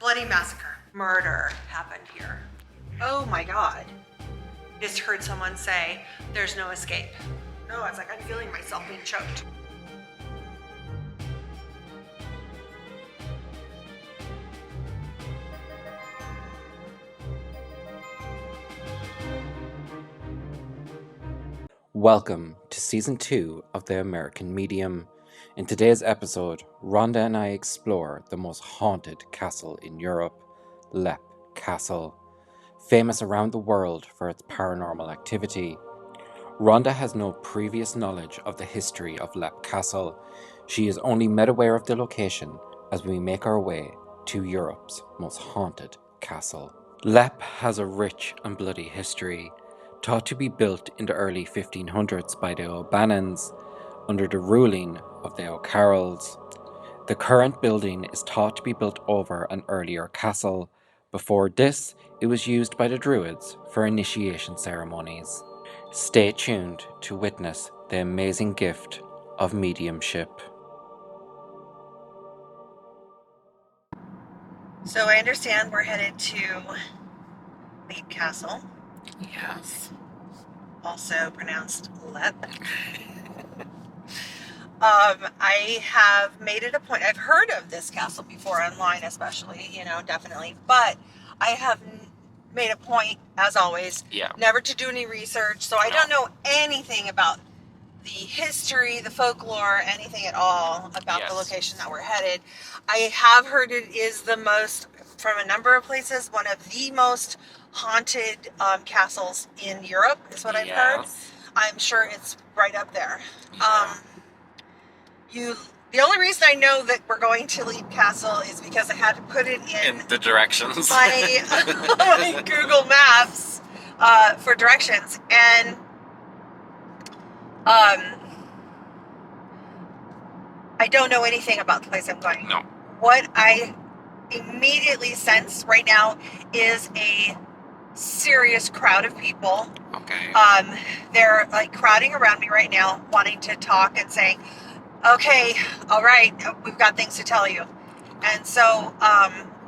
Bloody massacre. Murder happened here. Oh my God. Just heard someone say, there's no escape. No, I was like, I'm feeling myself being choked. Welcome to Season 2 of The American Medium. In today's episode, Rhonda and I explore the most haunted castle in Europe, Leap Castle. Famous around the world for its paranormal activity, Rhonda has no previous knowledge of the history of Leap Castle. She is only made aware of the location as we make our way to Europe's most haunted castle. Leap has a rich and bloody history, thought to be built in the early 1500s by the O'Bannons under the ruling of the O'Carrolls. The current building is thought to be built over an earlier castle. Before this, it was used by the Druids for initiation ceremonies. Stay tuned to witness the amazing gift of mediumship. So I understand we're headed to Leap Castle. Yes. Also pronounced Lep. I have made it a point. I've heard of this castle before online, especially, definitely. But I have made a point, as always, never to do any research. So I don't know anything about the history, the folklore, anything at all about the location that we're headed. I have heard it is the most, from a number of places, one of the most haunted castles in Europe, is what I've heard. I'm sure it's right up there. The only reason I know that we're going to Leap Castle is because I had to put it in the directions. my Google Maps for directions, and I don't know anything about the place I'm going. No. What I immediately sense right now is a serious crowd of people. Okay. They're like crowding around me right now, wanting to talk and saying, okay, all right, we've got things to tell you. And so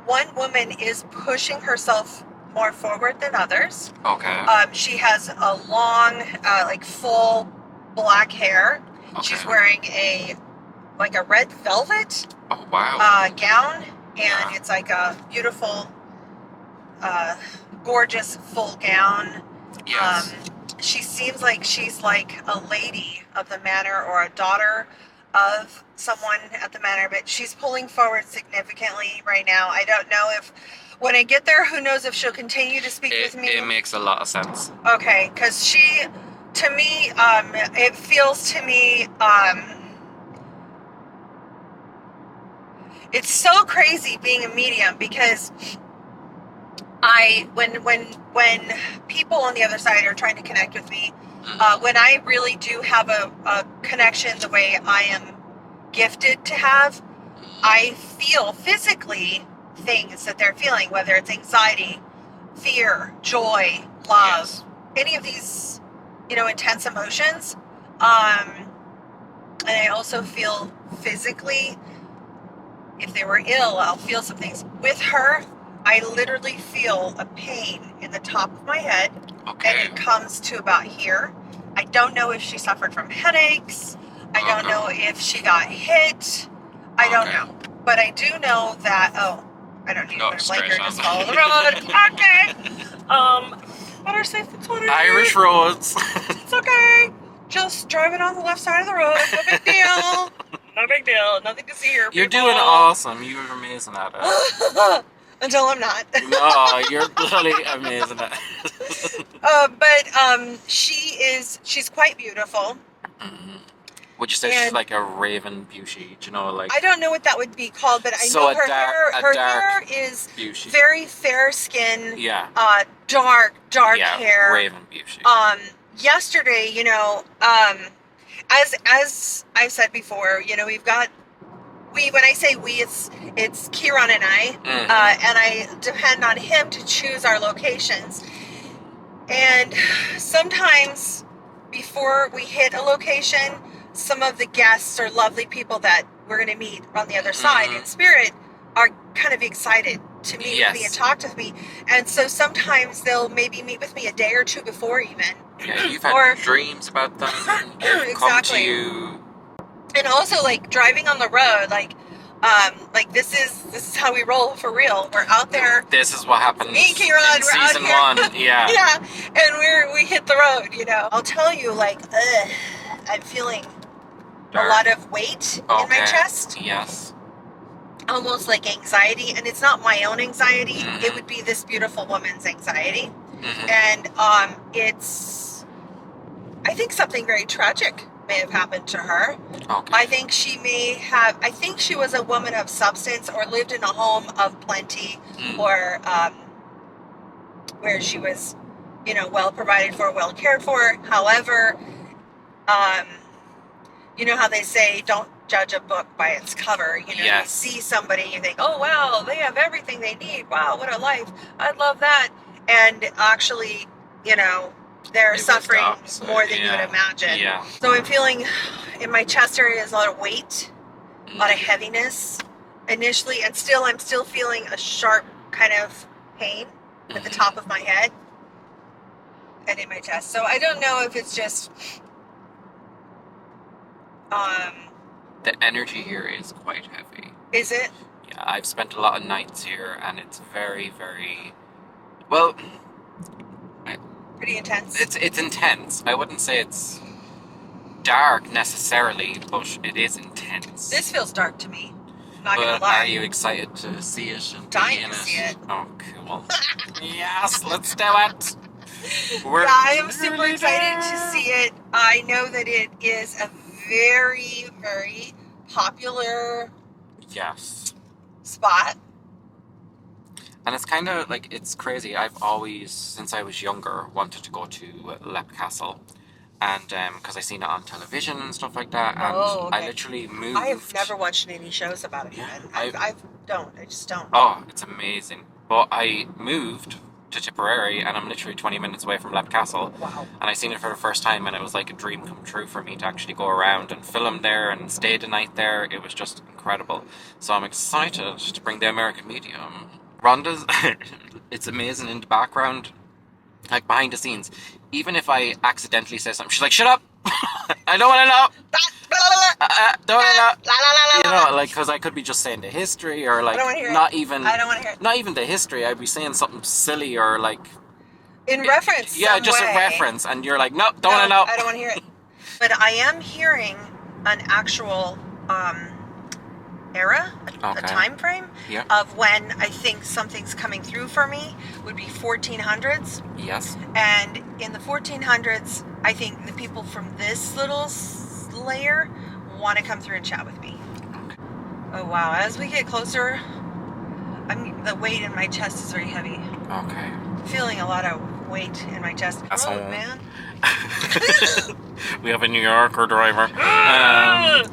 one woman is pushing herself more forward than others. Okay. She has a long, full black hair. Okay. She's wearing a red velvet gown, and it's like a beautiful, gorgeous full gown. Yes. She seems like she's like a lady of the manor or a daughter of someone at the manor, but she's pulling forward significantly right now. I don't know if when I get there, who knows if she'll continue to speak with me. It makes a lot of sense. Okay, because she, to me, it feels to me, it's so crazy being a medium, because when people on the other side are trying to connect with me, when I really do have a connection the way I am gifted to have, I feel physically things that they're feeling, whether it's anxiety, fear, joy, love, any of these, intense emotions. And I also feel physically, if they were ill, I'll feel some things. With her, I literally feel a pain in the top of my head, and it comes to about here. I don't know if she suffered from headaches. I don't know if she got hit. I don't know. But I do know that, I don't need to put a blanket, just follow the road. Okay. Better safe than sorry. Irish roads. It's okay. Just driving on the left side of the road. No big deal. No big deal. Nothing to see here. You're doing awesome. You're amazing at it. Until I'm not. No, you're bloody amazing at it. But she's quite beautiful. Mm-hmm. Would you say she's like a raven beauty? Do you know, like, I don't know what that would be called, but I know her hair is beauty. Very fair skin. Yeah. Dark hair. Raven beauty. Yesterday, as I've said before, we've got when I say we, it's Kieran and I, and I depend on him to choose our locations. And sometimes before we hit a location, some of the guests or lovely people that we're going to meet on the other side in spirit are kind of excited to meet with me and talk with me. And so sometimes they'll maybe meet with me a day or two before even. Yeah, you've had dreams about them. Exactly. Come to you. And also, like, driving on the road, like this is how we roll for real. We're out there. This is what happens in season 1. Yeah. Yeah, and we hit the road. You know, I'll tell you, like, I'm feeling a lot of weight in my chest. Yes. Almost like anxiety, and it's not my own anxiety. It would be this beautiful woman's anxiety, and it's. I think something very tragic may have happened to her. Okay. I think she may have. I think she was a woman of substance, or lived in a home of plenty, or where she was, you know, well provided for, well cared for. However, you know how they say, don't judge a book by its cover. You know, you see somebody, you think, oh wow, they have everything they need. Wow, what a life! I'd love that. And actually, you know, they're suffering more than you would imagine. Yeah. So I'm feeling in my chest area is a lot of weight, a lot of heaviness initially, and I'm still feeling a sharp kind of pain at the top of my head and in my chest. So I don't know if it's just the energy here is quite heavy. Is it? Yeah, I've spent a lot of nights here, and it's very, very well. Pretty intense. It's intense. I wouldn't say it's dark necessarily, but it is intense. This feels dark to me. Not gonna lie. Are you excited to see it? And dying to see it. Oh, cool. Yes, let's do it. I am super excited to see it. I know that it is a very, very popular spot. And it's kind of like, it's crazy. I've always, since I was younger, wanted to go to Leap Castle. And because I seen it on television and stuff like that. And I literally moved. I have never watched any shows about it. Yeah, I just don't. Oh, it's amazing. But I moved to Tipperary, and I'm literally 20 minutes away from Leap Castle. Wow. And I seen it for the first time, and it was like a dream come true for me to actually go around and film there and stay the night there. It was just incredible. So I'm excited to bring the American medium. Rhonda's, it's amazing in the background, like behind the scenes. Even if I accidentally say something, she's like, shut up! I don't want to know! Don't want to know! You know, like, because I could be just saying the history, or like, not even the history, I'd be saying something silly, or like... In reference, yeah, just a reference, and you're like, nope, don't want to know! I don't want to hear it. But I am hearing an actual... era, a time frame of when I think something's coming through for me would be 1400s. Yes. And in the 1400s, I think the people from this little layer want to come through and chat with me. Okay. Oh wow! As we get closer, the weight in my chest is very heavy. Okay. Feeling a lot of weight in my chest. That's oh man. We have a New Yorker driver.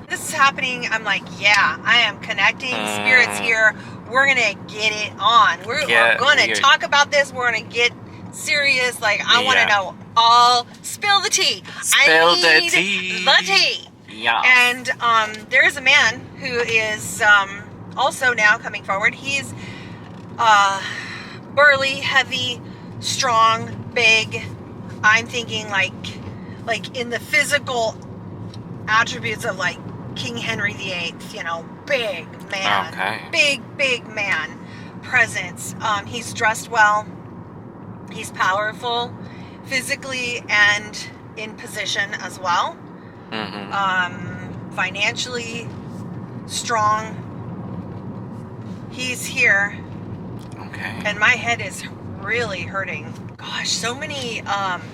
This is happening. I'm like, yeah, I am connecting spirits here. We're gonna get it on. We're gonna talk about this. We're gonna get serious. Like, I want to know all. Spill the tea. Spill I need the tea. The tea. Yeah. And there is a man who is also now coming forward. He's burly, heavy, strong, big. I'm thinking like in the physical attributes of like King Henry VIII, you know, big man, big man presence. He's dressed well. He's powerful, physically and in position as well. Financially strong. He's here. Okay. And my head is really hurting. Gosh, so many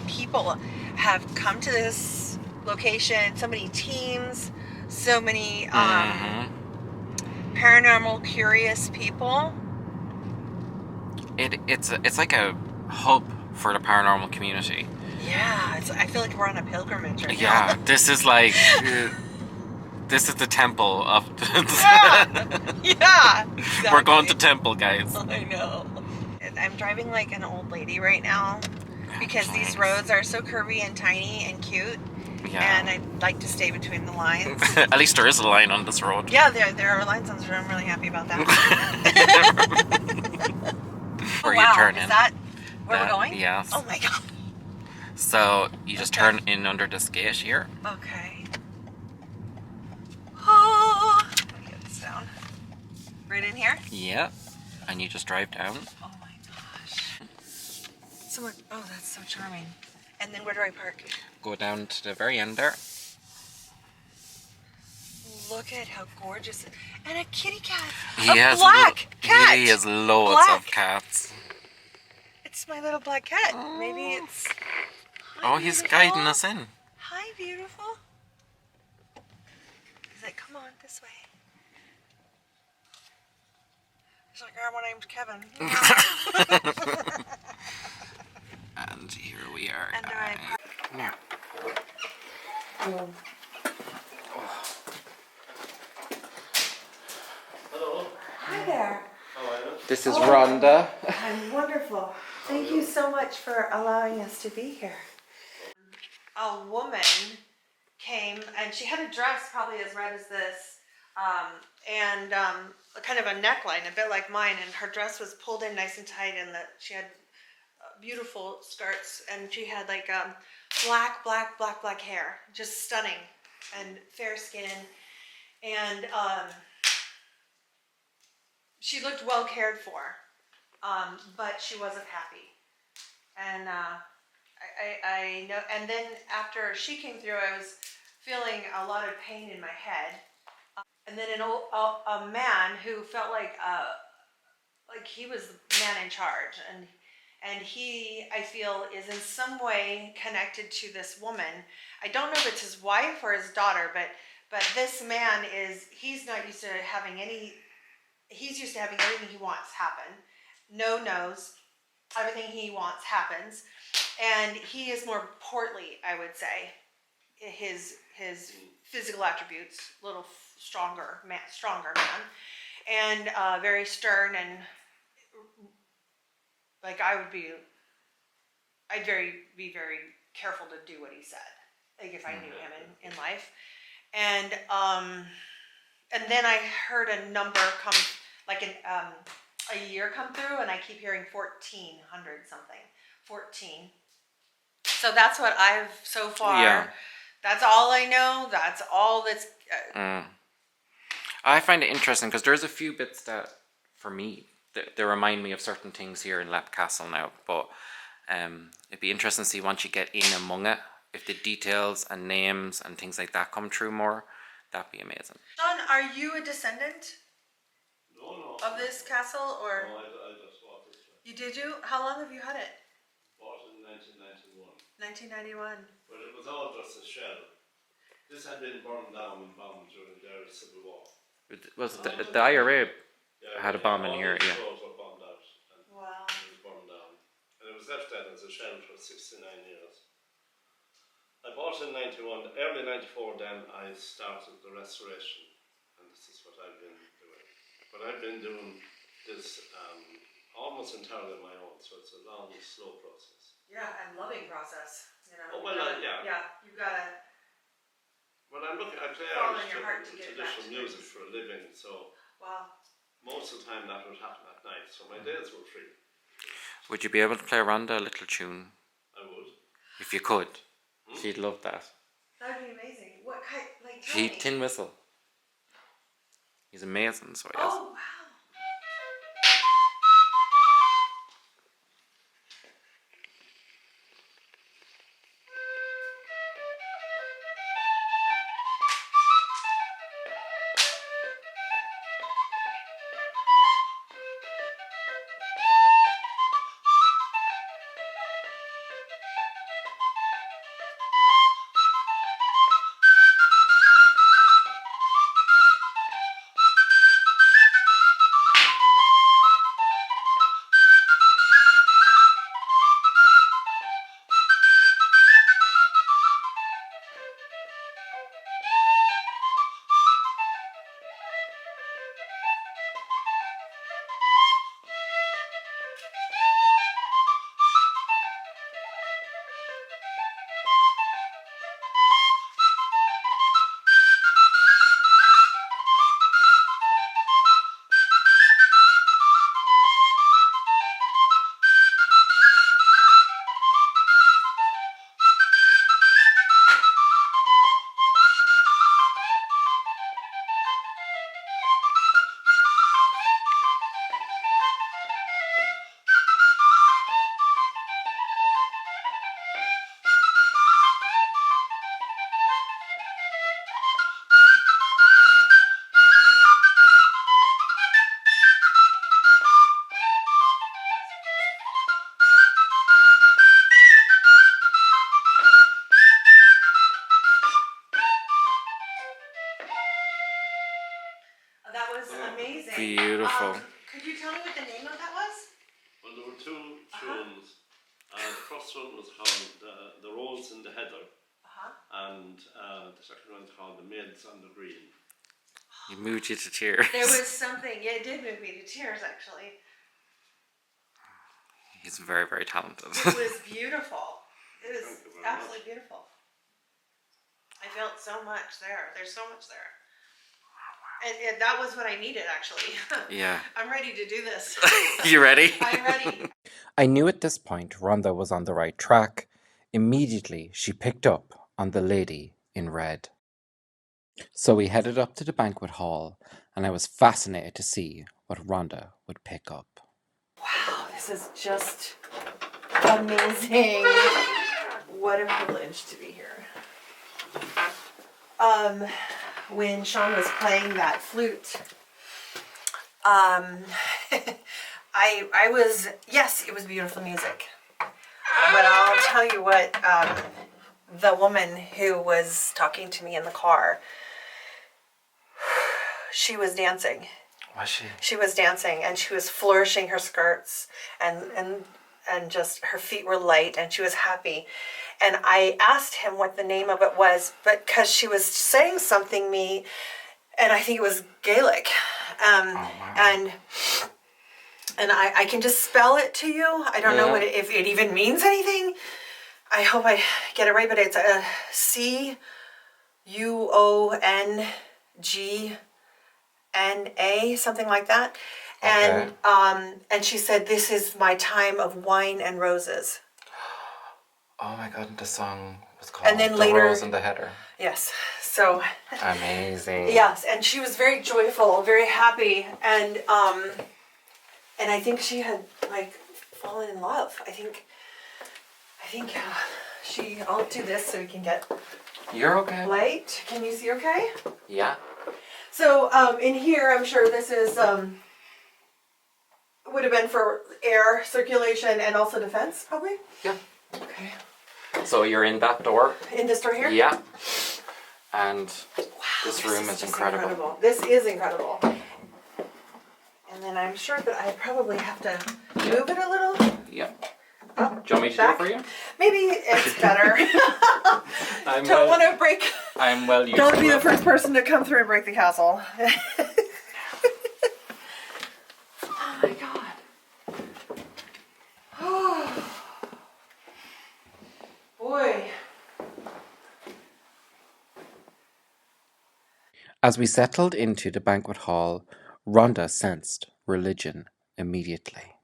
people have come to this location. So many teams. So many paranormal curious people. It's like a hub for the paranormal community. Yeah, I feel like we're on a pilgrimage right now. Yeah, this is like this is the temple of. Yeah, exactly. We're going to temple, guys. I know. I'm driving like an old lady right now because these roads are so curvy and tiny and cute. Yeah. And I'd like to stay between the lines. At least there is a line on this road. Yeah, there are lines on this road. I'm really happy about that. turn Is in. that where we're going? Yes. Oh my god. So you just turn in under this gate here. Okay. Oh, let me get this down. Right in here? Yeah. And you just drive down. Oh my gosh. Oh, that's so charming. And then where do I park? Go down to the very end there. Look at how gorgeous. And a kitty cat. He a has black cat. He has loads Black. of cats. It's my little black cat. Maybe it's... Hi, he's beautiful. guiding us in. Hi, beautiful. He's like, come on, this way. He's like, my name's Kevin. And here we are. And I park. Yeah. Hello. Hi there. How are you? This is Rhonda. I'm wonderful. Thank you so much for allowing us to be here. A woman came and she had a dress probably as red as this, and kind of a neckline, a bit like mine, and her dress was pulled in nice and tight, and she had beautiful skirts, and she had like black hair, just stunning, and fair skin, and she looked well cared for, but she wasn't happy. And I know. And then after she came through, I was feeling a lot of pain in my head. And then a man who felt like he was the man in charge, and he, I feel, is in some way connected to this woman. I don't know if it's his wife or his daughter, but this man he's not used to having any. He's used to having everything he wants happen. No no's. Everything he wants happens. And he is more portly, I would say. His physical attributes, a little stronger man, and very stern, and like I'd be very careful to do what he said, like if I knew him in life. And then I heard a number come, like a year come through, and I keep hearing 1400 something, 14. So that's what I've so far. Yeah. That's all I know. That's all that's. I find it interesting because there's a few bits that, for me, they remind me of certain things here in Leap Castle now. But it'd be interesting to see once you get in among it, if the details and names and things like that come true more. That'd be amazing. John, are you a descendant No. of this castle, or No, I just bought this one. did you? How long have you had it? Bought it in 1991. 1991. But it was all just a shell. This had been burned down and bombed during the Irish Civil War. Was it the IRA had a bomb in here? All the Yeah. stores were bombed out and Wow. it was burned down. And it was left then as a shell for 69 years. I bought it in 91. Early 94 then I started the restoration. And this is what I've been doing. But I've been doing this almost entirely on my own. So it's a long, slow process. Yeah, and loving process. You know. Oh, well, yeah. Yeah, you gotta. Well, I play Follow Irish your heart to get it back traditional to music things. for a living, so Wow. most of the time that would happen at night, so my days were free. Would you be able to play Rhonda a little tune? I would. If you could. She'd love that. That'd be amazing. What kind? Like. Tell me. Tin whistle. He's amazing, so he is. Oh wow. the name of that was? Well, there were two tunes. The first one was called The Rose in the Heather. And the second one was called The Maids on the Green. He moved you to tears. There was something. Yeah, it did move me to tears, actually. He's very, very talented. It was beautiful. It was absolutely beautiful. I felt so much there. There's so much there. And that was what I needed, actually. Yeah. I'm ready to do this. You ready? I'm ready. I knew at this point Rhonda was on the right track. Immediately, she picked up on the lady in red. So we headed up to the banquet hall, and I was fascinated to see what Rhonda would pick up. Wow, this is just amazing. What a privilege to be here. When Sean was playing that flute, I was, yes, it was beautiful music. But I'll tell you what, the woman who was talking to me in the car, she was dancing. Was she? She was dancing, and she was flourishing her skirts, and just her feet were light, and she was happy. And I asked him what the name of it was, but because she was saying something and I think it was Gaelic, wow. and I can just spell it to you. I don't know if it even means anything. I hope I get it right, but it's a CUONGNA, something like that. Okay. And she said, "This is my time of wine and roses." Oh my god, the song was called And then The later- Rose in the Heather. Yes. So Amazing. yes, and she was very joyful, very happy, and I think she had like fallen in love. I think I'll do this so we can get You're okay. light. Can you see okay? Yeah. So in here, I'm sure this is would have been for air circulation and also defense, probably. Yeah. Okay. So you're in that door? In this door here? Yeah. And Wow, this room is just incredible. This is incredible. And then I'm sure that I probably have to move it a little. Yeah. Up, Do you want me to back. do it for you? Maybe it's better. Don't want to break. I'm well used Don't to be the it. first person to come through and break the castle. Oh my god. Oh. Boy. As we settled into the banquet hall, Rhonda sensed religion immediately.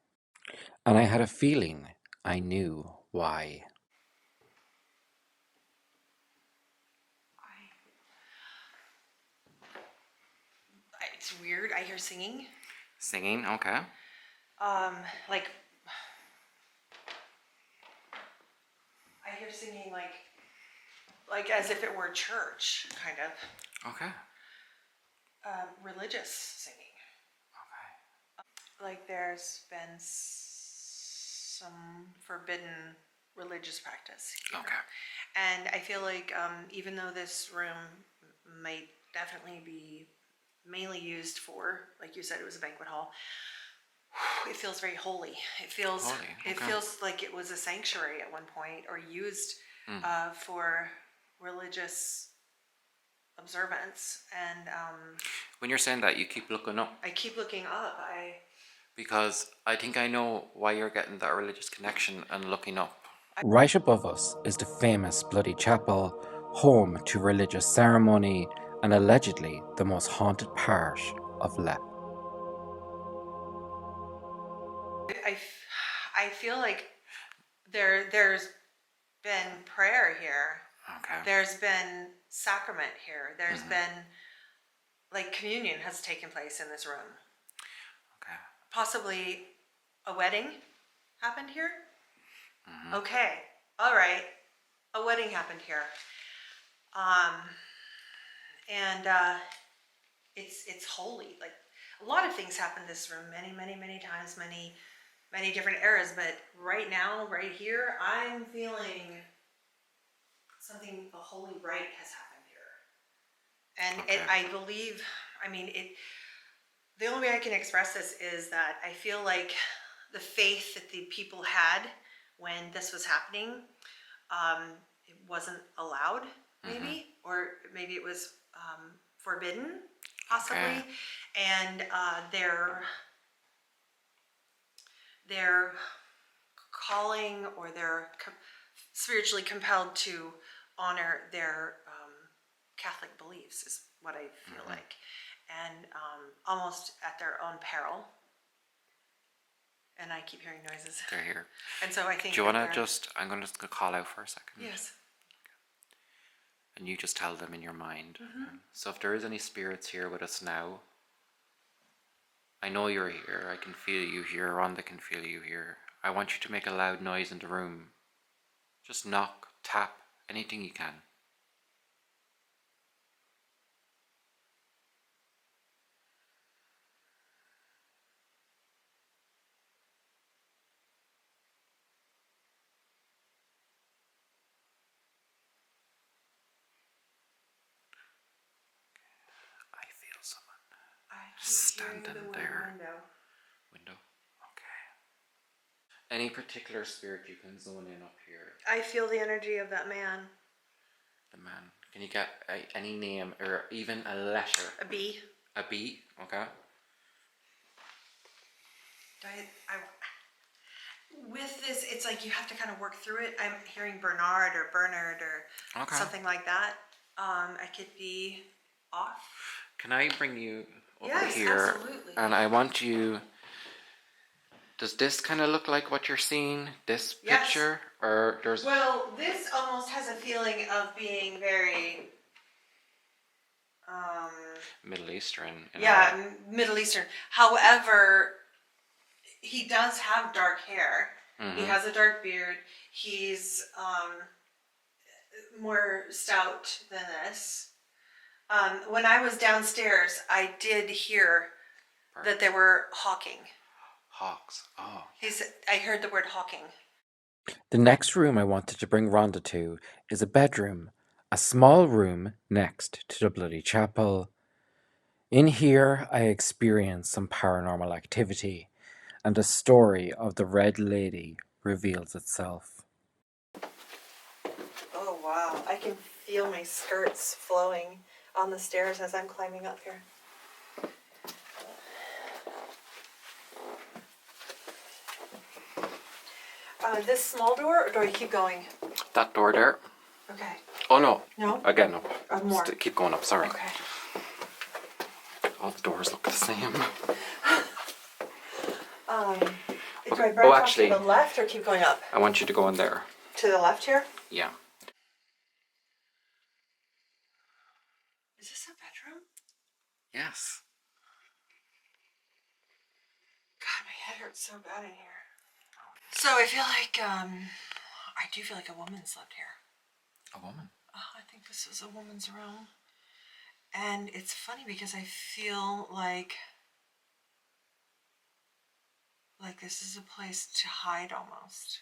And I had a feeling I knew why. It's weird. I hear singing. Singing, okay. Like I hear singing like as if it were church, kind of. Okay. Religious singing. Okay. Like there's been some forbidden religious practice here. Okay. And I feel like even though this room might definitely be mainly used for, like you said, it was a banquet hall, it feels very holy. It feels Holy, it okay. feels like it was a sanctuary at one point, or used for religious observance. And When you're saying that, you keep looking up. I keep looking up. Because I think I know why you're getting that religious connection and looking up. Right above us is the famous Bloody Chapel, home to religious ceremony and allegedly the most haunted parish of Lepp. I feel like there's been prayer here. Okay. There's been sacrament here. There's been, like, communion has taken place in this room. Okay. Possibly a wedding happened here. Okay, all right, a wedding happened here. And it's holy. Like, a lot of things happen in this room many times, many different eras, but right now, right here, I'm feeling something, a holy rite has happened here. And Okay. I believe, I mean, the only way I can express this is that I feel like the faith that the people had when this was happening, it wasn't allowed, maybe, or maybe it was forbidden, possibly, Okay. and they're calling, or they're spiritually compelled to honor their Catholic beliefs, is what I feel like, and almost at their own peril. And I keep hearing noises. They're here. And so I think. Do you want to just? I'm going to call out for a second. Yes. And you just tell them in your mind. So if there is any spirits here with us now, I know you're here. I can feel you here. Rhonda can feel you here. I want you to make a loud noise in the room. Just knock, tap, anything you can. I feel someone standing there. Window? Okay. Any particular spirit you can zone in up here? I feel the energy of that man. The man. Can you get any name or even a letter? A B. A B? Okay. With this, it's like you have to kind of work through it. I'm hearing Bernard or Bernard or something like that. I could be off. Can I bring you over Yes, here? absolutely. And I want you. Does this kind of look like what you're seeing? This picture? Or there's. Well, this almost has a feeling of being very. Middle Eastern. Middle Eastern. However, he does have dark hair. He has a dark beard. He's more stout than this. When I was downstairs, I did hear that they were hawking. Hawks. Oh. I heard the word hawking. The next room I wanted to bring Rhonda to is a bedroom. A small room next to the bloody chapel. In here, I experienced some paranormal activity, and the story of the Red Lady reveals itself. Oh wow, I can feel my skirts flowing on the stairs as I'm climbing up here. This small door, or do I keep going? That door there. Okay. Oh no. No? Again, no. More. Keep going up, sorry. Okay. All the doors look the same. Do I branch off to the left or keep going up? I want you to go in there. To the left here? Yeah. Is this a bedroom? Yes. God, my head hurts so bad in here. So I feel like, I do feel like a woman slept here. A woman? Oh, I think this is a woman's room. And it's funny because I feel like this is a place to hide almost.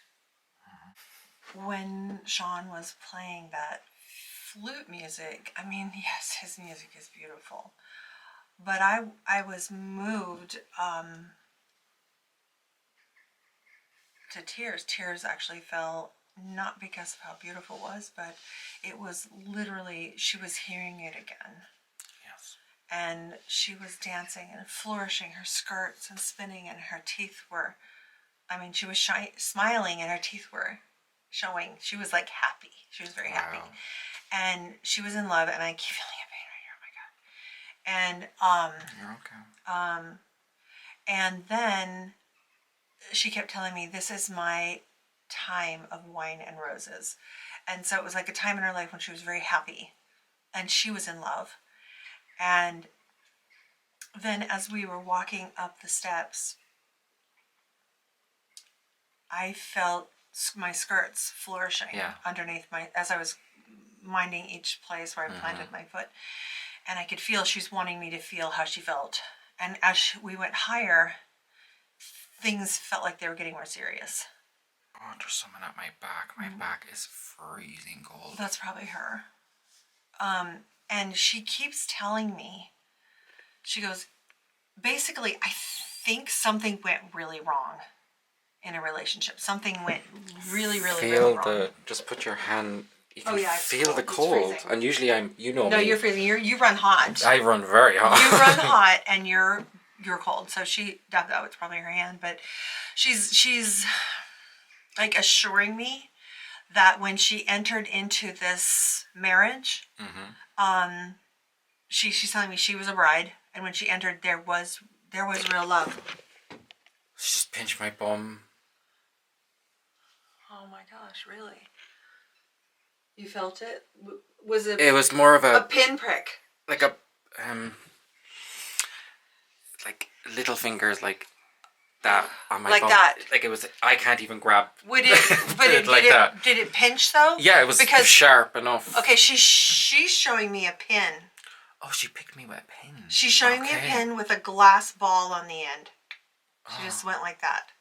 When Sean was playing that flute music, I mean, yes, his music is beautiful. But I was moved to tears. Tears actually fell, not because of how beautiful it was, but it was literally, she was hearing it again. Yes. And she was dancing and flourishing her skirts and spinning, and her teeth were, I mean, she was smiling and her teeth were showing. She was like happy. She was very happy. And she was in love, and I keep feeling a pain right here. Oh my God. And, You're okay. And then she kept telling me, this is my time of wine and roses. And so it was like a time in her life when she was very happy and she was in love. And then as we were walking up the steps, I felt my skirts flourishing underneath as I was minding each place where I planted my foot. And I could feel she's wanting me to feel how she felt. And as we went higher, things felt like they were getting more serious. Oh, there's someone at my back. My back is freezing cold. That's probably her. And she keeps telling me, she goes, basically, I think something went really wrong in a relationship. Something went really, really, really wrong. Just put your hand. You can It's feel the It's cold. freezing. And usually No, me. you're freezing. You run hot. I run very hot. You run hot, and you're cold. So that was probably her hand, but she's like assuring me that when she entered into this marriage, she's telling me she was a bride, and when she entered, there was real love. She just pinched my bum. Oh my gosh, really? You felt it? Was it? It was more of a pinprick. Like a like little fingers like that on my like bum. that. Like it was. I can't even grab. Would it? But did it pinch though? Yeah, it was sharp enough. Okay, she's showing me a pin. Oh, she picked me with a pin. She's showing me a pin with a glass ball on the end. She just went like that.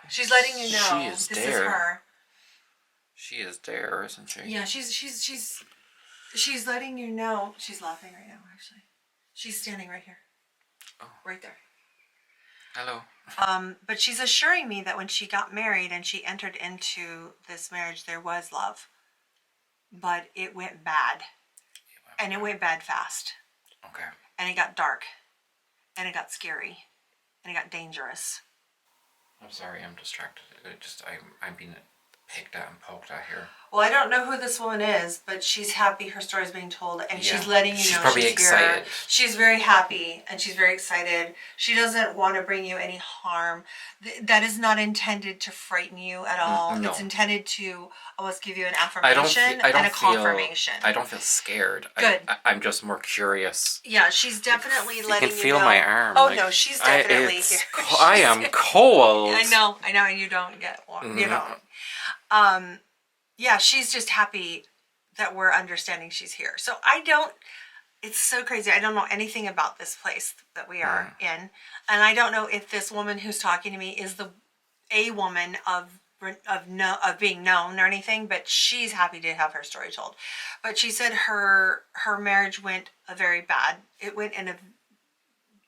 She's letting you know this is her. She is there, isn't she? Yeah, she's letting you know. She's laughing right now, actually. She's standing right here. Oh. Right there. Hello. But she's assuring me that when she got married and she entered into this marriage, there was love. But it went bad. And it went bad fast. Okay. And it got dark. And it got scary. And it got dangerous. I'm sorry, I'm distracted. I'm being picked at and poked at here. Well, I don't know who this woman is, but she's happy her story's being told, and she's letting you know she's probably excited. Here. She's very happy, and she's very excited. She doesn't want to bring you any harm. That is not intended to frighten you at all. No. It's intended to almost give you an affirmation and a confirmation. I don't feel scared. Good. I'm just more curious. Yeah, she's definitely letting you know. You can feel my arm. Oh, no, she's definitely here. I am cold. I know, and you don't get warm. You don't. Yeah, she's just happy that we're understanding she's here. So it's so crazy. I don't know anything about this place that we are in. And I don't know if this woman who's talking to me is a woman of being known or anything, but she's happy to have her story told. But she said her marriage went very bad. It went in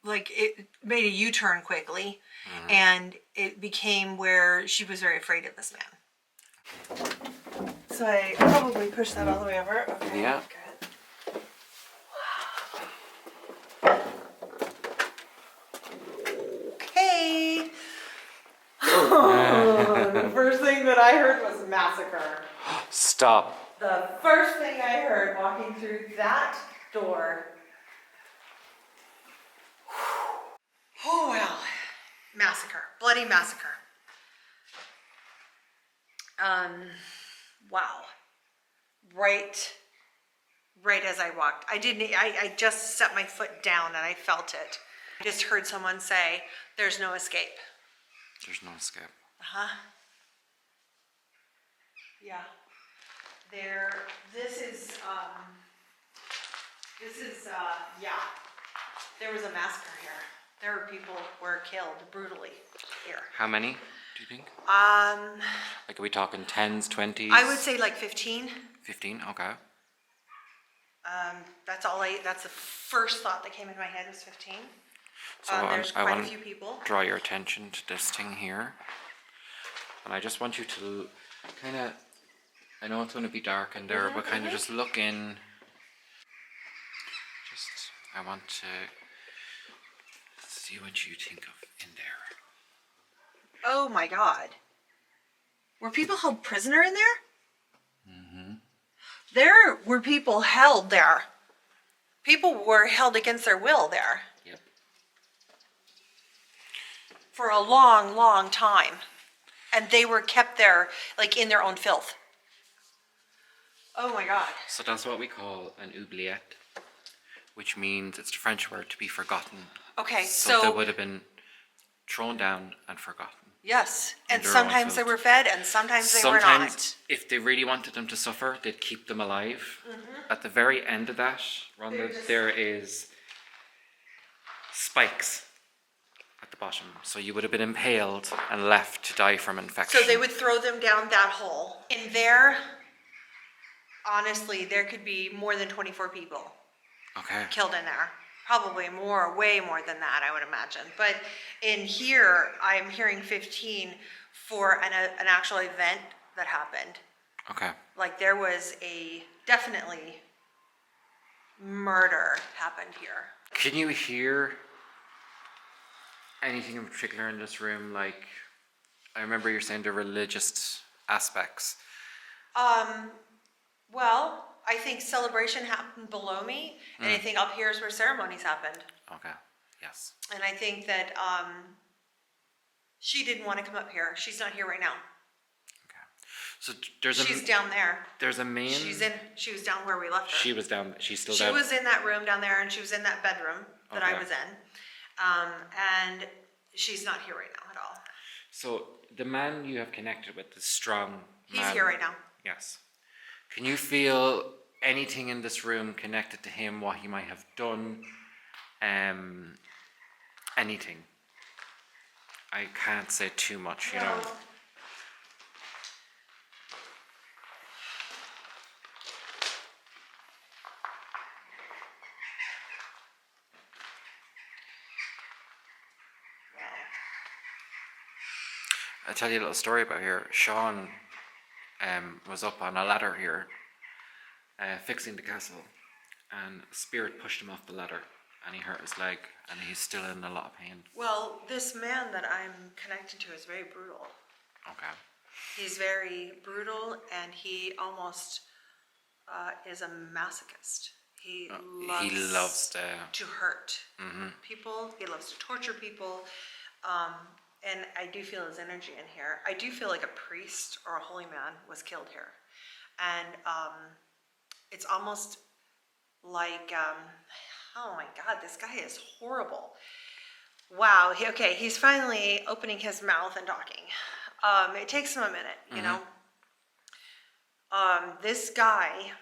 it made a U-turn quickly, and it became where she was very afraid of this man. So I probably pushed that all the way over. Okay. Yeah. Good. Okay. The first thing that I heard was massacre. Stop. The first thing I heard walking through that door. Oh well. Massacre. Bloody massacre. Wow. Right as I walked. I just set my foot down and I felt it. I just heard someone say, there's no escape. There's no escape. Uh-huh. Yeah. This is, yeah. There was a massacre here. There were people were killed brutally here. How many, do you think? Like are we talking 10s, 20s? I would say like 15. 15, okay. That's the first thought that came in my head was 15. So there's quite a few people. Draw your attention to this thing here. And I just want you to kind of, I know it's going to be dark in there, but kind of just look in. I want to see what you think of in there. Oh my God. Were people held prisoner in there? Mm-hmm. There were people held there. People were held against their will there. Yep. For a long, long time. And they were kept there, like in their own filth. Oh my God. So that's what we call an oubliette, which means it's the French word to be forgotten. Okay, so they would have been thrown down and forgotten. Yes, and sometimes they were fed and sometimes they were not. Sometimes, if they really wanted them to suffer, they'd keep them alive. Mm-hmm. At the very end of that, Rhonda, there is spikes at the bottom. So you would have been impaled and left to die from infection. So they would throw them down that hole. In there, honestly, there could be more than 24 people killed in there. Probably more, way more than that, I would imagine. But in here, I'm hearing 15 for an actual event that happened. Okay. Like there was definitely murder happened here. Can you hear anything in particular in this room? Like, I remember you're saying the religious aspects. Well, I think celebration happened below me, and I think up here is where ceremonies happened. Okay. Yes. And I think that she didn't want to come up here. She's not here right now. Okay. So she's down there. There's a main. She was down where we left her. She was down. She's still she down. She was in that room down there, and she was in that bedroom that I was in. And she's not here right now at all. So the man you have connected with, the strong man. He's here right now. Yes. Can you feel anything in this room connected to him, what he might have done? Anything? I can't say too much, you know. I'll tell you a little story about here. Sean was up on a ladder here, fixing the castle, and a spirit pushed him off the ladder, and he hurt his leg, and he's still in a lot of pain. Well, this man that I'm connected to is very brutal. Okay. He's very brutal, and he almost is a masochist. He loves to hurt people. He loves to torture people. And I do feel his energy in here. I do feel like a priest or a holy man was killed here. And it's almost like, oh my God, this guy is horrible. Wow, he's finally opening his mouth and talking. It takes him a minute, you know. This guy,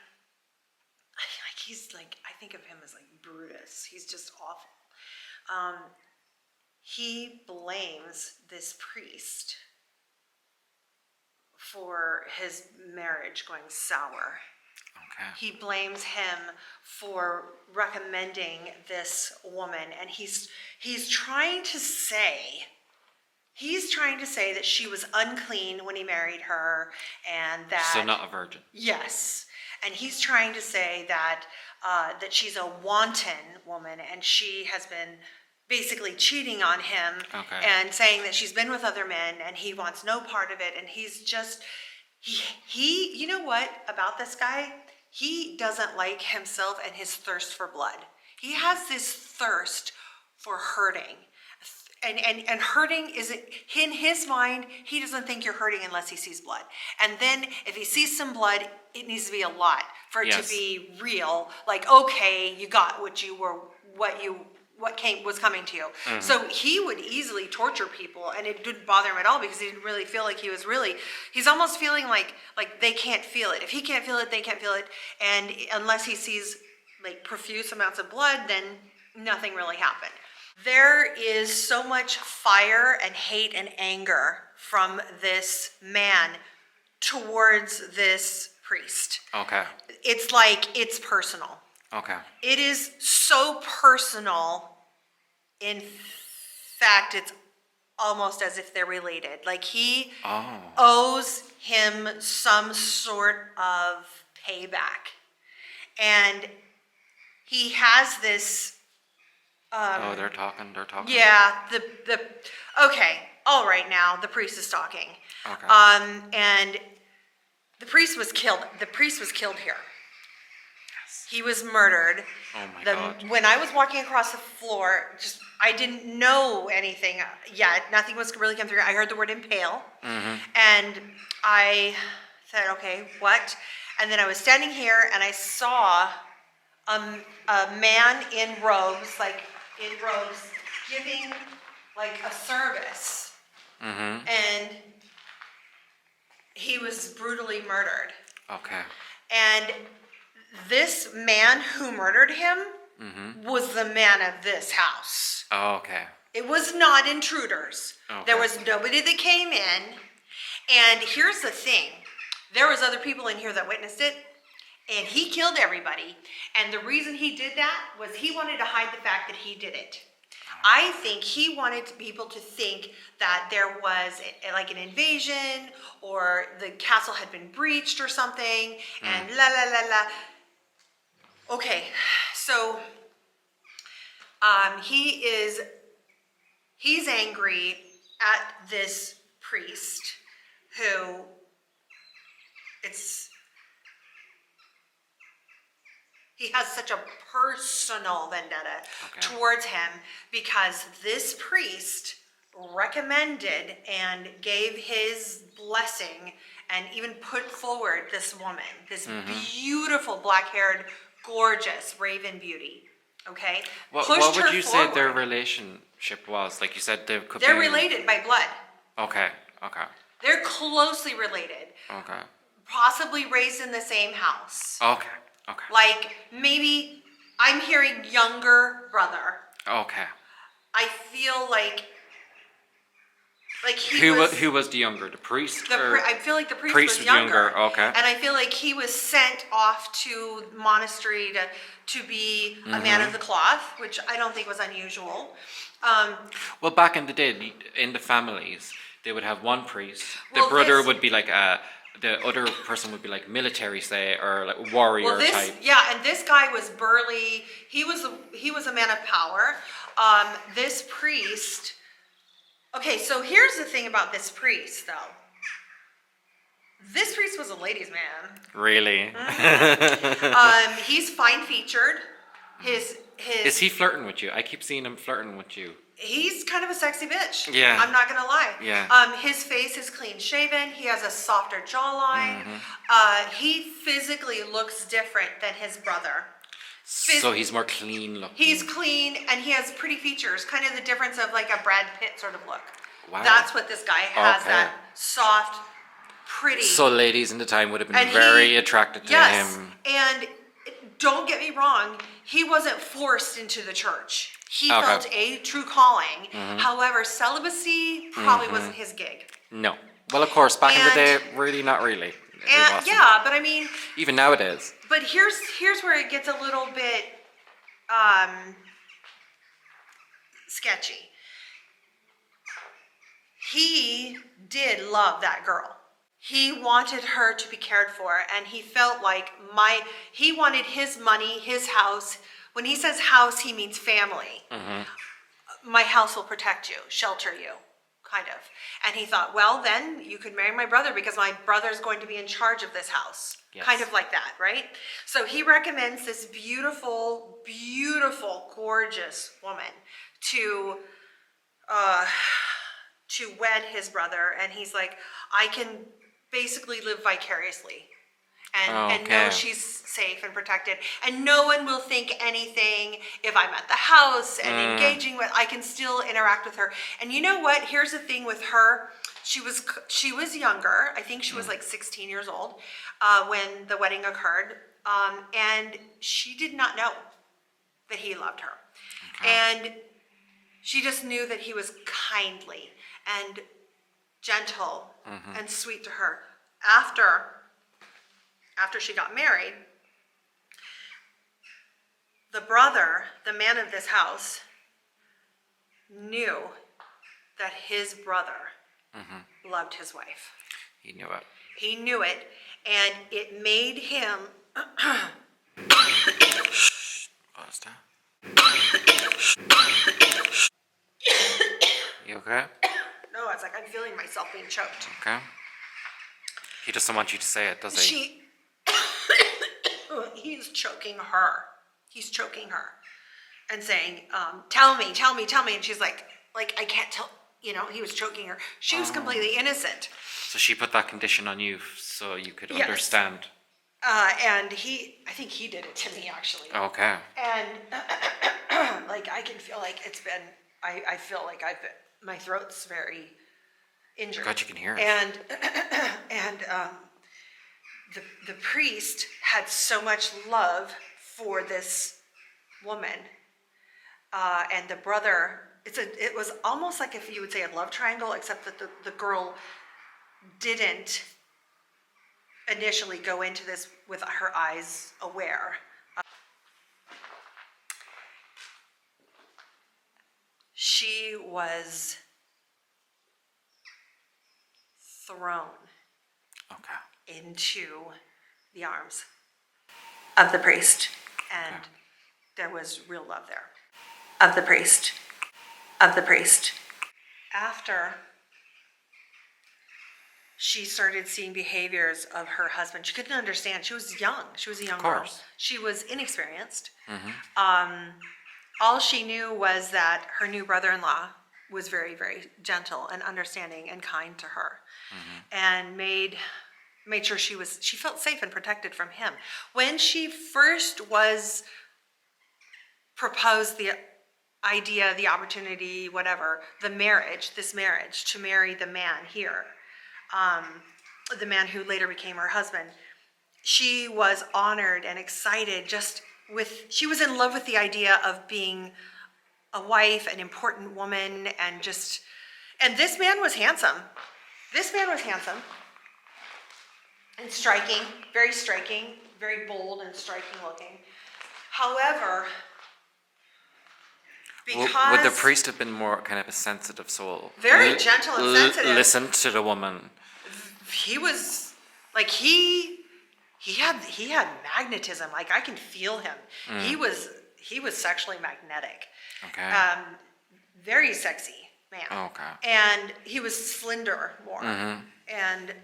I think of him as like Brutus. He's just awful. He blames this priest for his marriage going sour. Okay. He blames him for recommending this woman, and he's trying to say that she was unclean when he married her, and that so not a virgin. Yes, and he's trying to say that that she's a wanton woman, and she has been basically cheating on him and saying that she's been with other men and he wants no part of it. And he's just, he you know what about this guy? He doesn't like himself and his thirst for blood. He has this thirst for hurting. And hurting isn't, in his mind, he doesn't think you're hurting unless he sees blood. And then if he sees some blood, it needs to be a lot for it to be real. Like, okay, you got what was coming to you. So he would easily torture people, and it didn't bother him at all because he didn't really feel like he's almost feeling like they can't feel it. If he can't feel it, they can't feel it. And unless he sees like profuse amounts of blood, then nothing really happened. There is so much fire and hate and anger from this man towards this priest. Okay. It's like it's personal. Okay. It is so personal. In fact, it's almost as if they're related. Like he owes him some sort of payback. And he has this they're talking. Yeah, okay. All right, now the priest is talking. Okay. And the priest was killed. The priest was killed here. He was murdered. Oh my God. When I was walking across the floor, I didn't know anything yet. Nothing was really come through. I heard the word impale. And I said, okay, what? And then I was standing here and I saw a man in robes, giving like a service. And he was brutally murdered. Okay. And this man who murdered him was the man of this house. Oh, okay. It was not intruders. Okay. There was nobody that came in. And here's the thing. There was other people in here that witnessed it. And he killed everybody. And the reason he did that was he wanted to hide the fact that he did it. I think he wanted people to think that there was like an invasion or the castle had been breached or something and la la la la. Okay, so he's angry at this priest who he has such a personal vendetta towards him because this priest recommended and gave his blessing and even put forward this woman, this beautiful black-haired, gorgeous raven beauty. Okay? What would you say their relationship was? Like you said, they're related by blood. Okay. They're closely related. Okay. Possibly raised in the same house. Okay. Like maybe I'm hearing younger brother. Okay. I feel like who was the younger, the priest? I feel like the priest was younger. Okay. And I feel like he was sent off to monastery to be a man of the cloth, which I don't think was unusual. Well, back in the day, in the families, they would have one priest. The brother would be like the other person would be like military, say, or like warrior type. Yeah, and this guy was burly. He was a man of power. This priest. Okay, so here's the thing about this priest, though. This priest was a ladies' man. Really? He's fine-featured. Is he flirting with you? I keep seeing him flirting with you. He's kind of a sexy bitch. Yeah. I'm not gonna lie. Yeah. His face is clean shaven. He has a softer jawline. He physically looks different than his brother. So he's more clean looking. He's clean and he has pretty features, kind of the difference of like a Brad Pitt sort of look. Wow. That's what this guy has, that soft, pretty. So ladies in the time would have been very attracted to him. And don't get me wrong, he wasn't forced into the church. He felt a true calling. However, celibacy probably wasn't his gig. No. Well, of course, back in the day, really not really. Yeah, but I mean, even nowadays. But here's where it gets a little bit sketchy. He did love that girl. He wanted her to be cared for, and he felt like he wanted his money, his house. When he says house, he means family. My house will protect you, shelter you. Kind of. And he thought, well, then you could marry my brother because my brother's going to be in charge of this house. Yes. Kind of like that, right? So he recommends this beautiful, beautiful, gorgeous woman to wed his brother. And he's like, I can basically live vicariously and know she's safe and protected. And no one will think anything if I'm at the house and engaging with, I can still interact with her. And you know what? Here's the thing with her. She was younger. I think she was like 16 years old when the wedding occurred. And she did not know that he loved her. And she just knew that he was kindly and gentle and sweet to her. After she got married, the brother, the man of this house, knew that his brother loved his wife. He knew it. He knew it, and it made him... What's that? You okay? No, it's like I'm feeling myself being choked. Okay. He doesn't want you to say it, does he? He's choking her. He's choking her and saying, tell me. And she's like, I can't tell, he was choking her. She was completely innocent. So she put that condition on you so you could understand. And I think he did it to me actually. Okay. And I can feel like it's been, I feel like my throat's very injured. God, you can hear it. And the priest had so much love for this woman, and the brother. It was almost like if you would say a love triangle, except that the girl didn't initially go into this with her eyes aware. She was thrown into the arms of the priest, and there was real love there. Of the priest. After she started seeing behaviors of her husband, she couldn't understand. She was young. She was a young girl. She was inexperienced. All she knew was that her new brother-in-law was very, very gentle and understanding and kind to her, and made sure she felt safe and protected from him. When she first was proposed the idea, the opportunity, whatever, this marriage to marry the man here, the man who later became her husband, she was honored and excited. She was in love with the idea of being a wife, an important woman, and this man was handsome. And striking, very bold and striking looking. However, because would the priest have been more kind of a sensitive soul? Very gentle and sensitive. Listen to the woman. He was like he had magnetism. Like I can feel him. He was sexually magnetic. Okay. Very sexy man. Okay. And he was slender more. And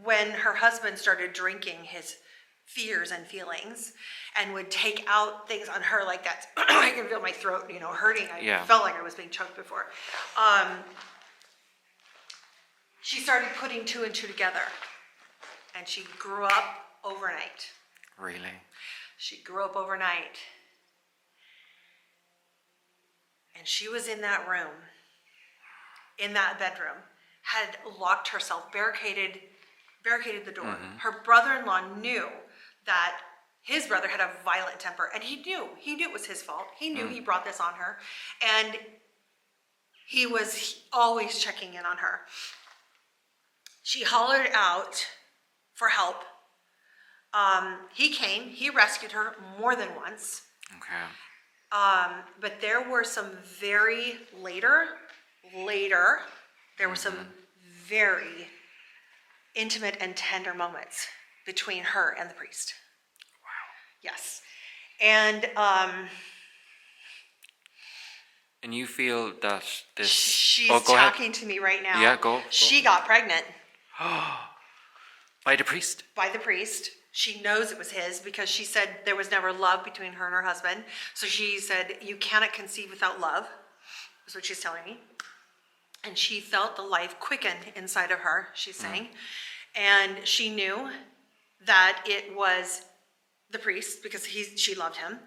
when her husband started drinking his fears and feelings and would take out things on her like that, I can feel my throat, hurting. I felt like I was being choked before. She started putting two and two together, and she grew up overnight. Really? She grew up overnight. And she was in that room, in that bedroom, had locked herself, barricaded the door. Her brother-in-law knew that his brother had a violent temper, and he knew it was his fault. He knew he brought this on her, and he was always checking in on her. She hollered out for help. He came, he rescued her more than once. Okay. But there were some later, there were some very intimate and tender moments between her and the priest. Wow. Yes. And you feel that this... She's go talking ahead. To me right now. Yeah, go. She got pregnant. By the priest? By the priest. She knows it was his because she said there was never love between her and her husband. So she said, you cannot conceive without love. That's what she's telling me. And she felt the life quicken inside of her, she's saying. And she knew that it was the priest because she loved him.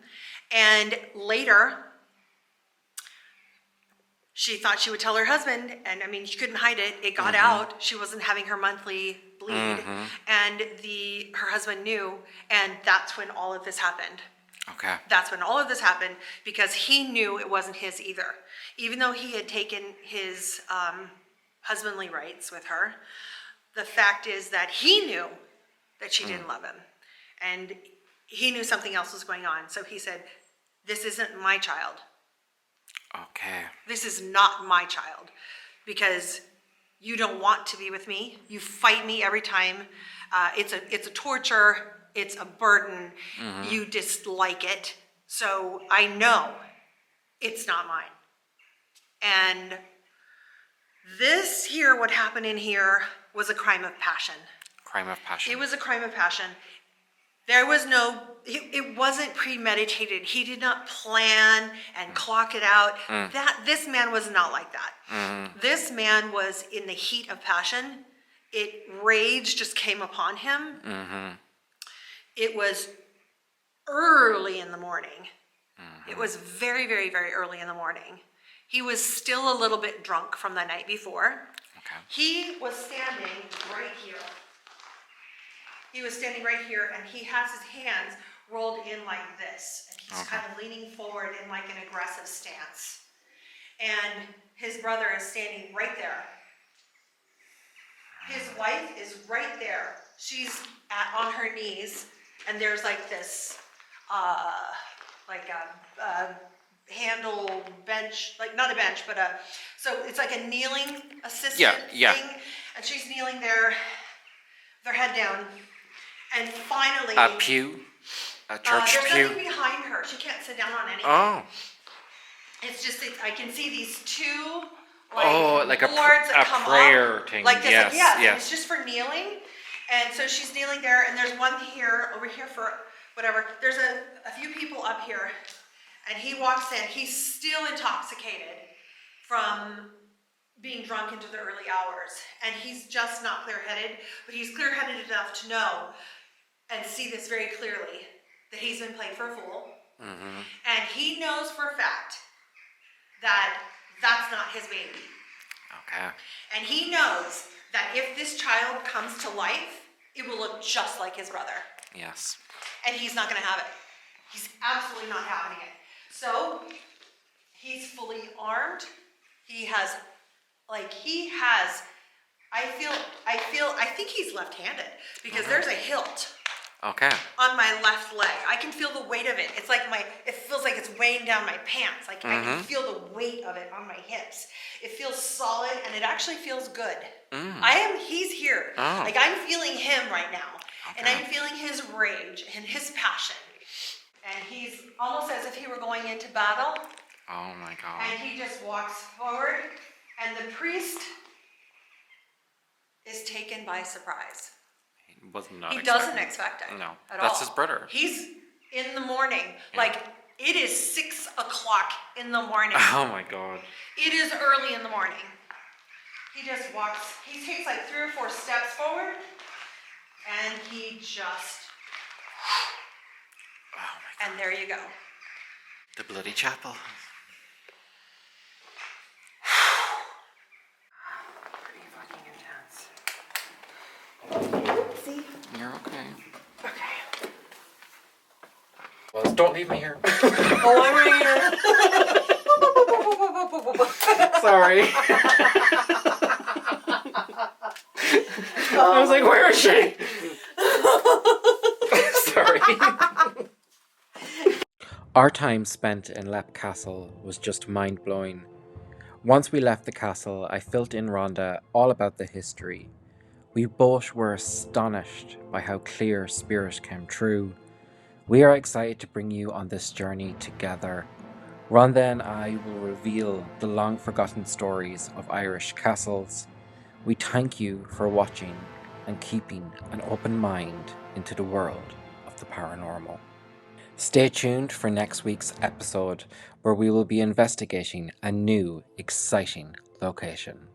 And later, she thought she would tell her husband, and she couldn't hide it. It got out. She wasn't having her monthly bleed, and her husband knew, and that's when all of this happened. Okay. That's when all of this happened because he knew it wasn't his either. Even though he had taken his husbandly rights with her, the fact is that he knew that she didn't love him, and he knew something else was going on. So he said, "This isn't my child." Okay. This is not my child because you don't want to be with me. You fight me every time. It's a torture. It's a burden. You dislike it. So I know it's not mine. And this here, what happened in here, was a crime of passion. Crime of passion. It was a crime of passion. There was it wasn't premeditated. He did not plan and clock it out. This man was not like that. This man was in the heat of passion. Rage just came upon him. It was early in the morning. It was very, very, very early in the morning. He was still a little bit drunk from the night before. Okay. He was standing right here. And he has his hands rolled in like this. And he's kind of leaning forward in like an aggressive stance. And his brother is standing right there. His wife is right there. She's on her knees, and there's like this, like a handle bench, like not a bench, but so it's like a kneeling assistant thing, and she's kneeling there, with her head down, and finally A pew, a church there's pew. nothing behind her. She can't sit down on anything. Oh. It's just I can see these two like boards that come prayer up, thing. like this. Yes, And it's just for kneeling, and so she's kneeling there, and there's one here over here for whatever. There's a few people up here. And he walks in, he's still intoxicated from being drunk into the early hours. And he's just not clear-headed, but he's clear-headed enough to know and see this very clearly, that he's been played for a fool. Mm-hmm. And he knows for a fact that that's not his baby. Okay. And he knows that if this child comes to life, it will look just like his brother. Yes. And he's not going to have it. He's absolutely not having it. So he's fully armed. I think he's left-handed because there's a hilt. Okay. On my left leg. I can feel the weight of it. It's like it feels like it's weighing down my pants. Like I can feel the weight of it on my hips. It feels solid and it actually feels good. He's here. Oh. Like I'm feeling him right now. Okay. And I'm feeling his rage and his passion. And he's almost as if he were going into battle. Oh my God. And he just walks forward, and the priest is taken by surprise. He doesn't expect it. No, at that's all. his brother. He's in the morning, like it is 6 o'clock in the morning. Oh my God. It is early in the morning. He just walks. He takes like 3 or 4 steps forward, and he just. Oh my God. And there you go. The bloody chapel. Pretty fucking intense. Oopsie. You're okay. Okay. Well, don't leave me here. Oh, I'm right here. Sorry. I was like, where is she? Sorry. Our time spent in Leap Castle was just mind-blowing. Once we left the castle, I filled in Rhonda all about the history. We both were astonished by how clear Spirit came true. We are excited to bring you on this journey together. Rhonda and I will reveal the long-forgotten stories of Irish castles. We thank you for watching and keeping an open mind into the world of the paranormal. Stay tuned for next week's episode, where we will be investigating a new, exciting location.